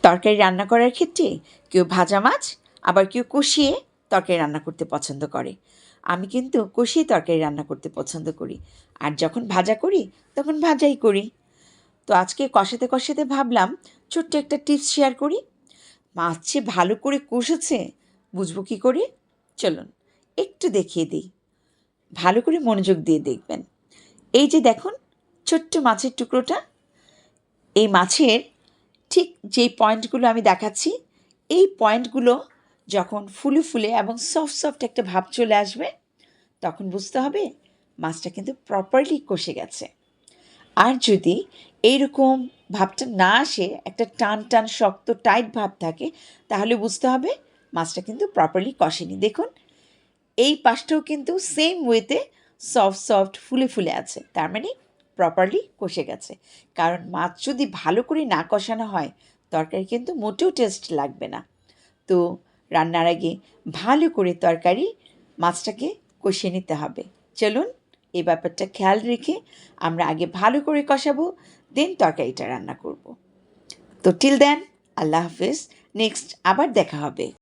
তরকারি রান্না করার ক্ষেত্রে কেউ ভাজা মাছ আবার কেউ কষিয়ে তরকারি রান্না করতে পছন্দ করে। আমি কিন্তু কষিয়ে তরকারি রান্না করতে পছন্দ করি, আর যখন ভাজা করি তখন ভাজাই করি। তো আজকে কষাতে কষাতে ভাবলাম ছোট্ট একটা টিপস শেয়ার করি। মাছ যে ভালো করে কষেছে বুঝবো কী করে? চলুন একটু দেখিয়ে দিই, ভালো করে মনোযোগ দিয়ে দেখবেন। এই যে দেখুন ছোট্ট মাছের টুকরোটা, এই মাছের ঠিক যেই পয়েন্টগুলো আমি দেখাচ্ছি, এই পয়েন্টগুলো যখন ফুলে ফুলে এবং সফট সফট একটা ভাব চলে আসবে, তখন বুঝতে হবে মাছটা কিন্তু প্রপারলি কষে গেছে। আর যদি এইরকম ভাবটা না আসে, একটা টান টান শক্ত টাইট ভাব থাকে, তাহলে বুঝতে হবে মাছটা কিন্তু প্রপারলি কষেনি। দেখুন এই পাশটাও কিন্তু সেম ওয়েতে সফট সফট ফুলে ফুলে আছে, তার মানে প্রপারলি কষে গেছে। কারণ মাছ যদি ভালো করে না কষানো হয় তরকারি কিন্তু মোটেও টেস্ট লাগবে না। তো রান্নার আগে ভালো করে তরকারি মাছটাকে কষিয়ে নিতে হবে। চলুন এই ব্যাপারটা খেয়াল রেখে আমরা আগে ভালো করে কষাবো, দেন তরকারিটা রান্না করব। তো টিল দেন আল্লাহ হাফেজ, নেক্সট আবার দেখা হবে।